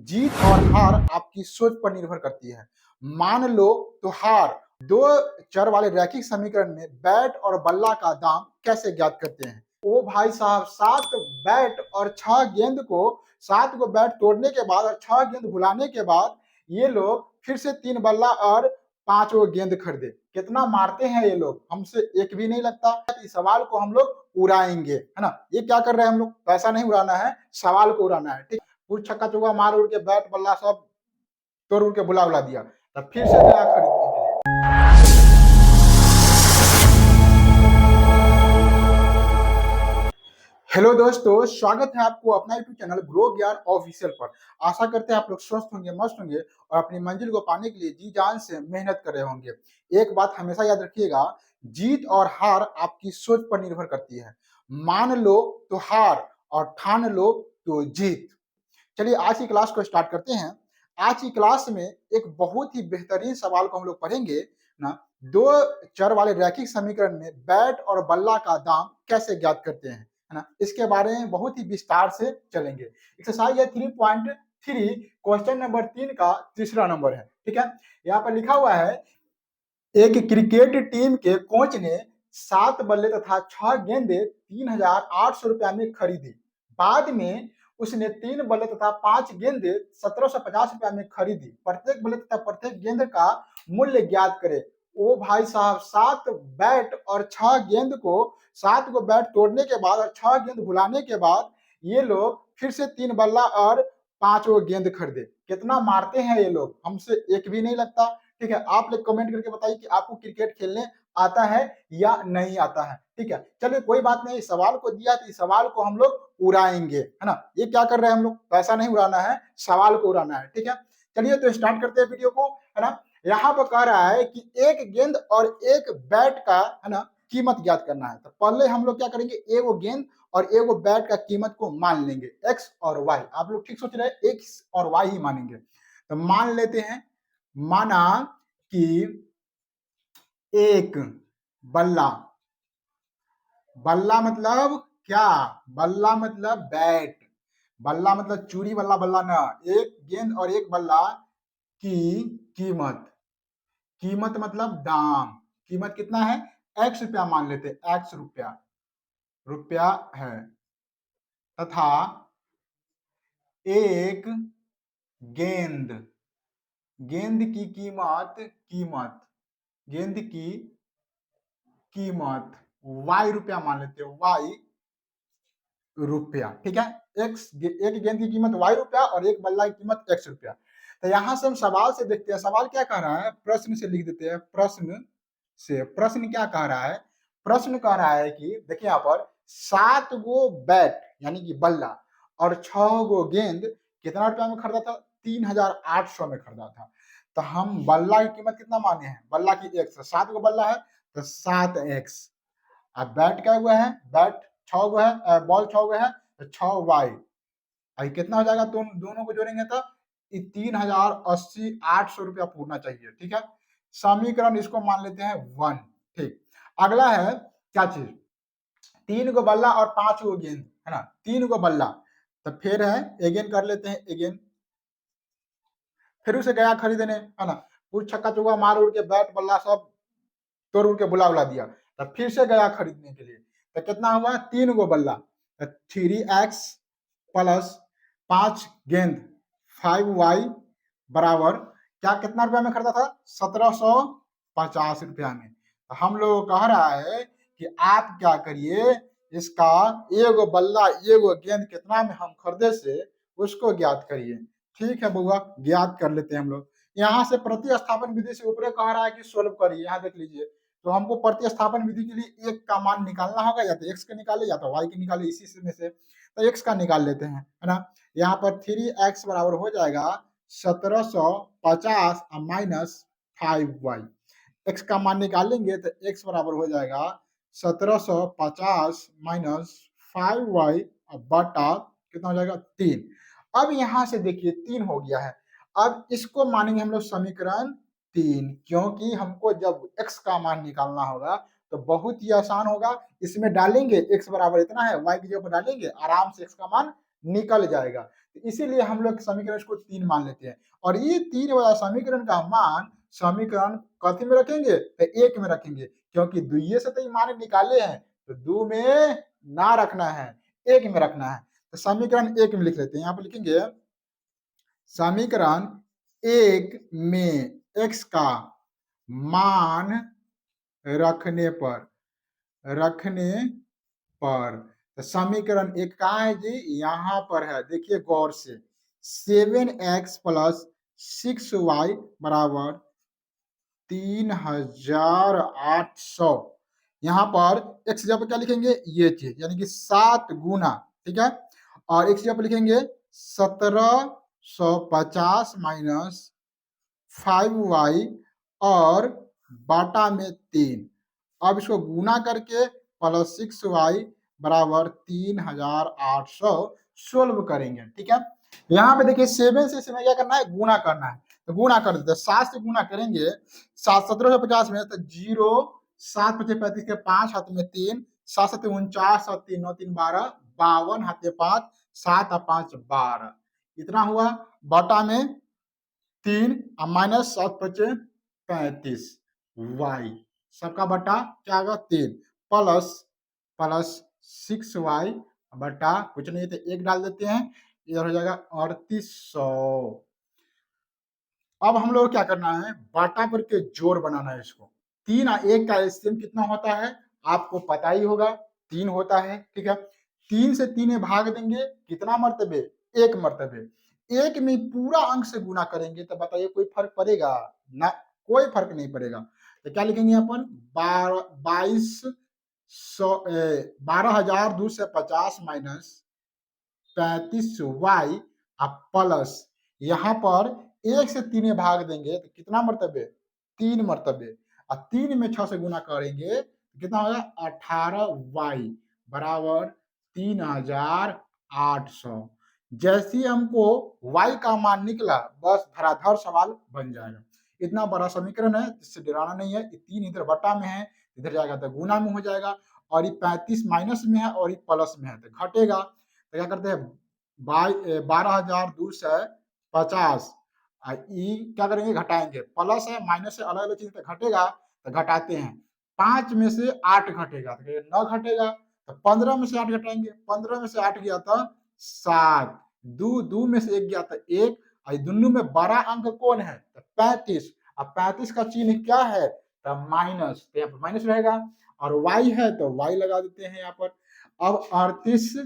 जीत और हार आपकी सोच पर निर्भर करती है। मान लो तो हार। दो चर वाले रैखिक समीकरण में बैट और बल्ला का दाम कैसे ज्ञात करते हैं? ओ भाई साहब, 7 बैट और 6 गेंद को 7 को बैट तोड़ने के बाद और 6 गेंद भुलाने के बाद ये लोग फिर से 3 बल्ला और 5 वो गेंद खरीदे। कितना मारते हैं ये लोग, हमसे एक भी नहीं लगता। इस सवाल को हम लोग उड़ाएंगे, है ना। ये क्या कर रहे हैं हम लोग, पैसा नहीं उड़ाना है, सवाल को उड़ाना है। ठीक, कुछ छक्का चौका मार उड़ के बैट बल्ला सब तोड़ उड़ के बुला उला दिया, तब फिर से गया खरीदने के लिए। हेलो दोस्तों, स्वागत है आपको अपना यूट्यूब चैनल ग्रो ज्ञान ऑफिशियल पर। आशा करते हैं आप लोग स्वस्थ होंगे, मस्त होंगे और अपनी मंजिल को पाने के लिए जी जान से मेहनत कर रहे होंगे। एक बात हमेशा याद रखिएगा, जीत और हार आपकी सोच पर निर्भर करती है। मान लो तो हार और ठान लो तो जीत। चलिए आज की क्लास को स्टार्ट करते हैं। आज की क्लास में एक बहुत ही बेहतरीन सवाल को हम लोग पढ़ेंगे ना। दो चर वाले रैखिक समीकरण में बैट और बल्ला का दाम कैसे ज्ञात करते हैं, है ना, इसके बारे में बहुत ही विस्तार से चलेंगे। एक्सरसाइज है 3.3, क्वेश्चन नंबर 3 का तीसरा नंबर है। ठीक है, यहाँ पर लिखा हुआ है, एक क्रिकेट टीम के कोच ने 7 बल्ले तथा 6 गेंदे 3,800 रुपया में खरीदी। बाद में उसने 3 बल्ले तथा 5 गेंदे 1,750 रुपया में खरीदी। प्रत्येक बल्ले तथा प्रत्येक गेंद का मूल्य ज्ञात करे। ओ भाई साहब, 7 बैट और 6 गेंद को 7 को बैट तोड़ने के बाद और 6 गेंद भुलाने के बाद ये लोग फिर से 3 बल्ला और 5 वो गेंद खरीदे। कितना मारते हैं ये लोग, हमसे एक भी नहीं लगता। ठीक है, आप लोग कमेंट करके बताइए कि आपको क्रिकेट खेलने आता है या नहीं आता है। ठीक है, चलिए कोई बात नहीं, सवाल को दिया तो इस सवाल को हम लोग उड़ाएंगे, है ना। ये क्या कर रहे हैं हम लोग, पैसा नहीं उड़ाना है, सवाल को उड़ाना है। ठीक है, चलिए तो स्टार्ट करते हैं वीडियो को, है ना। यहाँ पर कह रहा है कि एक गेंद और एक बैट का, है ना, कीमत ज्ञात करना है। तो पहले हम लोग क्या करेंगे, एगो गेंद और एगो बैट का कीमत को मान लेंगे, एक्स और वाई। आप लोग ठीक सोच रहे हैं, एक्स और वाई ही मानेंगे। तो मान लेते हैं, माना कि एक बल्ला, बल्ला मतलब क्या, बल्ला मतलब बैट, बल्ला मतलब चूड़ी वाला बल्ला ना, एक गेंद और एक बल्ला की कीमत, कीमत मतलब दाम, कीमत कितना है, एक्स रुपया मान लेते, एक्स रुपया, रुपया है, तथा एक गेंद, गेंद की कीमत, कीमत, गेंद की कीमत वाई रुपया मान लेते हो, वाई रुपया। ठीक है, एक गेंद की कीमत वाई रुपया और एक बल्ला की कीमत एक्स रुपया। तो यहां से हम सवाल से देखते हैं, सवाल क्या कह रहा है, प्रश्न से लिख देते हैं, प्रश्न से। प्रश्न क्या कह रहा है, प्रश्न कह रहा है कि देखिए यहाँ पर 7 गो बैट यानी कि बल्ला और 6 गो गेंद कितना रुपया में खरीदा था, 3,800 में खरीदा था। तो हम बल्ला की कीमत कितना माने हैं, बल्ला की एक्स, 7 गो बल्ला है तो 7x। अब बैट क्या हुआ है, बैट 6 गो है, बॉल 6 गो है तो 6y। अभी कितना हो जाएगा, दोनों को जोड़ेंगे तो 3,080 800 रुपया पूरना चाहिए। ठीक है, समीकरण इसको मान लेते हैं 1। ठीक, अगला है क्या चीज, 3 गो बल्ला और 5 गो गेंद, है ना, 3 गो बल्ला। तो फिर है अगेन कर लेते हैं, अगेन फिर उसे गया खरीदने, है ना, कुछ छक्का चौका मार उड़ के बैट बल्ला सब तोड़ उड़ के बुला उला दिया, तब फिर से गया खरीदने के लिए। तो कितना हुआ, 3 गो बल्ला, तो 3x प्लस 5 गेंद 5y बराबर क्या, कितना रुपया में खरीदा था, 1,750 रुपया में। तो हम लोग कह रहा है कि आप क्या करिए, इसका एगो बल्ला एगो गेंद कितना में हम खरीदे से उसको ज्ञात करिए। ठीक है बउआ, ज्ञात कर लेते हैं हम लोग। यहाँ से प्रतिस्थापन विधि से ऊपर कह रहा है कि सोल्व करिए, यहाँ देख लीजिए। तो हमको प्रतिस्थापन विधि के लिए एक का मान निकालना होगा, या तो एक्स का निकाले या तो वाई के निकाले, इसी में से तो एक्स का निकाल लेते हैं, है ना। यहाँ पर 3x बराबर हो जाएगा 1,750 माइनस 5y। एक्स का मान निकालेंगे तो एक्स बराबर हो जाएगा 1,750 माइनस 5y बटा कितना हो जाएगा, 3। अब यहाँ से देखिए 3 हो गया है। अब इसको मानेंगे हम लोग समीकरण 3, क्योंकि हमको जब x का मान निकालना होगा तो बहुत ही आसान होगा। इसमें डालेंगे x बराबर इतना है, y की जगह पर डालेंगे, आराम से x का मान निकल जाएगा। इसीलिए हम लोग समीकरण को 3 मान लेते हैं और ये 3 वाला समीकरण का मान समीकरण कथी में रखेंगे? तो 1 में रखेंगे, क्योंकि दुइये से तो ये मान निकाले हैं, तो 2 में ना रखना है, 1 में रखना है। तो समीकरण 1 में लिख लेते हैं। यहाँ पर लिखेंगे समीकरण 1 में x का मान रखने पर तो समीकरण 1 कहाँ है जी? यहाँ पर है, देखिए गौर से 7x प्लस 6y बराबर 3800। यहाँ पर x जगह पर क्या लिखेंगे? ये चीज, यानी कि 7 गुना, ठीक है। और x जगह पर लिखेंगे 1750 माइनस 5y और बाटा में 3। अब इसको गुना करके प्लस 6y बराबर 3800 सोल्व करेंगे, ठीक है। यहाँ पे देखिए 7 से इसमें क्या करना है? गुना करना है, तो गुना कर देते हैं। 7 से गुना करेंगे 1750 में, तो 0 7 पचे 35 के 5 हाथ में 3, 7 7 49 और 3 9 3 12, 52 हाथे 5, 7 और 5 12, इतना हुआ। बटा में 3 और माइनस 7 पचे 35 y, सबका बटा क्या होगा? 3 प्लस 6y बटा कुछ नहीं तो 1 डाल देते हैं, इधर हो जाएगा 3800। अब हम लोग क्या करना है? बाटा पर के जोड़ बनाना है इसको। 3 और 1 का एलसीएम कितना होता है? आपको पता ही होगा, 3 होता है, ठीक है। 3 से 3 में भाग देंगे, कितना मर्तबे? 1 मर्तबे। 1 में पूरा अंक से गुना करेंगे तो बताइए कोई फर्क पड़ेगा? ना, कोई फर्क नहीं पड़ेगा। तो क्या लिखेंगे अपन? 12,250 माइनस 35y प्लस, यहाँ पर 1 से 3 में भाग देंगे तो कितना मर्तबे? 3 मर्तबे। और 3 में 6 से गुना करेंगे तो कितना होगा? 18y बराबर 3800। जैसे ही हमको y का मान निकला, बस धराधर सवाल बन जाएगा। इतना बड़ा समीकरण है, इससे डराना नहीं है। 3 इधर बटा में है, इधर जाएगा तो गुना में हो जाएगा, और ये 35 माइनस में है और ये प्लस में है तो घटेगा। तो क्या करते हैं? 12,250 क्या करेंगे? घटाएंगे। प्लस है माइनस है, अलग अलग चीज तो घटेगा, तो घटाते हैं। 5 में से 8 घटेगा तो 9 घटेगा, तो 15 में से 8 घटाएंगे। 15 में से 8 गया था 7, 2 में से 1 गया था 1, और दोनों में बड़ा अंक कौन है? तो 35। अब 35 का चिन्ह क्या है? तो माइनस, तो यहाँ पर माइनस रहेगा, और y है तो y लगा देते हैं यहाँ पर। अब 38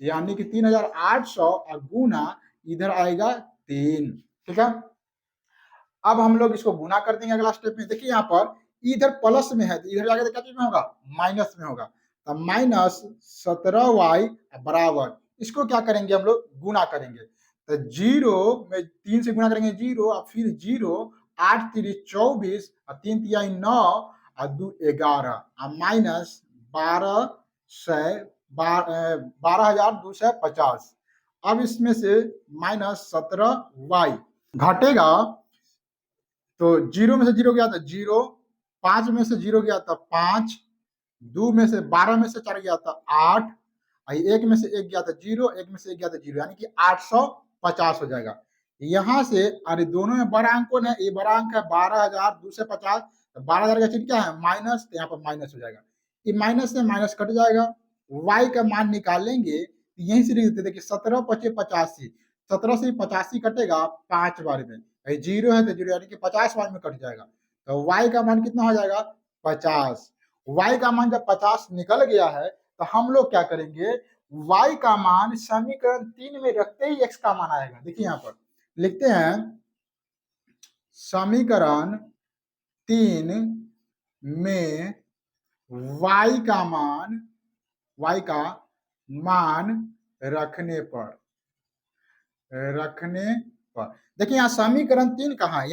यानी कि 3800 और गुना इधर आएगा 3, ठीक है। अब हम लोग इसको गुना कर देंगे अगला स्टेप में। देखिए यहाँ पर इधर प्लस में है तो इधर जाकर क्या चीज में होगा? माइनस में होगा। तो माइनस 17y बराबर, इसको क्या करेंगे? हम लोग गुना करेंगे। तो 0 में 3 से गुना करेंगे 0, और फिर 0, 8 3 24 और 3 3 9 और 2 11 और माइनस 12,250। अब इसमें से माइनस 17y घटेगा, तो 0 में से 0 गया था 0, 5 में से 0 गया था 5, 2 में से 12 में से 4 गया था 8, और 1 में से 1 गया था 0, 1 में से 1 गया था 0, यानी कि 850 हो जाएगा। यहाँ से, अरे दोनों में बड़ा अंक कौन है? ये बड़ा अंक है 12,250, तो 12,000 का चिन्ह क्या है? माइनस, तो यहाँ पर माइनस हो जाएगा। ये माइनस से माइनस कट जाएगा, y का मान निकालेंगे तो यहीं से लिख देते। देखिए 17 पचे 85, 17 से 85 कटेगा 5 बार में, जीरो है तो जीरो, यानी कि 50 बार में कट जाएगा। तो y का मान कितना हो जाएगा? 50। y का मान जब 50 निकल गया है तो हम लोग क्या करेंगे? y का मान समीकरण 3 में रखते ही x का मान आएगा। देखिए यहाँ पर लिखते हैं समीकरण 3 में y का मान रखने पर देखिए यहाँ समीकरण 3 कहाँ है?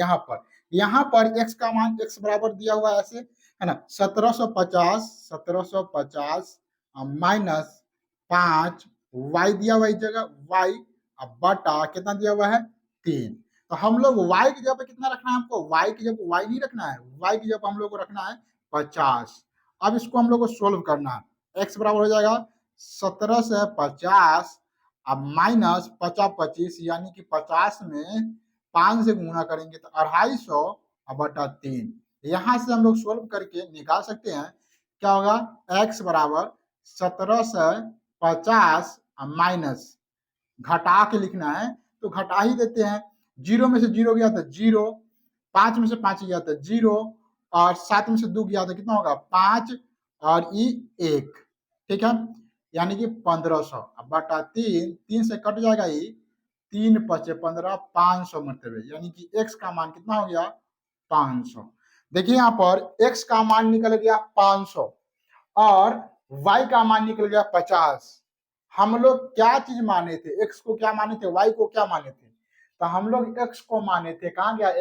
यहाँ पर x का मान x बराबर दिया हुआ है ऐसे, है ना, 1750 माइनस 5, y दिया हुआ इस जगह y, अब बटा कितना दिया हुआ है? 3। तो हम लोग y की जगह पे कितना रखना है हमको? y की जगह y नहीं रखना है, y की जगह हम लोग को रखना है 50। अब इसको हम लोग को सोल्व करना है। x बराबर हो जाएगा 17 से 50 अब माइनस 50 यानी कि 50 में 5 से गुणा करेंगे तो 250/3। यहाँ से हम लोग सोल्व करके निकाल सकते हैं क्या होगा, x बराबर 1750 माइनस, घटा के लिखना है तो घटा ही देते हैं। 0 में से 0 गया तो 0, 5 में से 5 गया तो 0, और 7 में से 2 गया तो कितना होगा 5 और ई 1, ठीक है, यानी कि 1500 बटा 3 से कट जाएगा ये, 3 पचे 15, 500 मरतबे, यानी कि x का मान कितना हो गया 500। देखिए यहाँ पर x का मान निकल गया 500 और y का मान निकल गया 50। हम लोग क्या चीज माने थे, x को क्या माने थे, y को क्या माने थे, तो हम लोग x को माने थे, कहाँ गया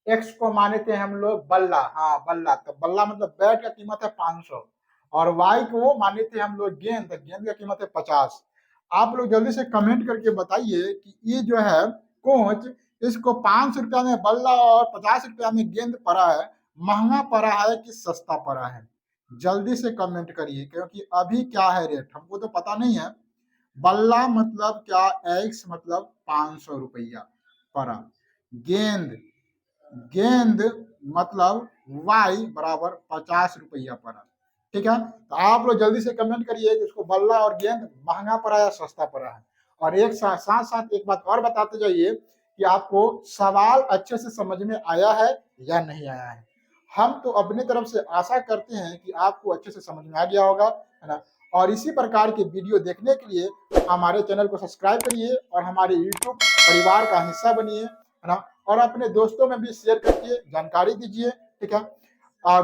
x को माने थे हम लोग बल्ला, हाँ बल्ला, तो बल्ला मतलब बैट का कीमत है 500, और y को माने थे हम लोग गेंद, तो गेंद का कीमत है 50। आप लोग जल्दी से कमेंट करके बताइए कि ये जो है कोच, इसको 500 रुपया में बल्ला और 50 रुपया में गेंद पड़ा है, महंगा पड़ा है कि सस्ता पड़ा है, जल्दी से कमेंट करिए, क्योंकि अभी क्या है रेट हमको तो पता नहीं है। बल्ला मतलब क्या, एक्स मतलब 500 रुपया पड़ा, गेंद गेंद मतलब वाई बराबर 50 रुपया पड़ा, ठीक है। तो आप लोग जल्दी से कमेंट करिए कि उसको बल्ला और गेंद महंगा पड़ा या सस्ता पड़ा है। और एक साथ साथ एक बात और बताते जाइए कि आपको सवाल अच्छे से समझ में आया है या नहीं आया है। हम तो अपनी तरफ से आशा करते हैं कि आपको अच्छे से समझ में आ गया होगा, है ना। और इसी प्रकार के वीडियो देखने के लिए हमारे चैनल को सब्सक्राइब करिए और हमारे यूट्यूब परिवार का हिस्सा बनिए, है ना। और अपने दोस्तों में भी शेयर करके जानकारी दीजिए, ठीक है।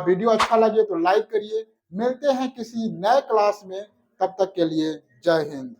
वीडियो अच्छा लगे तो लाइक करिए। मिलते हैं किसी नए क्लास में, तब तक के लिए जय हिंद।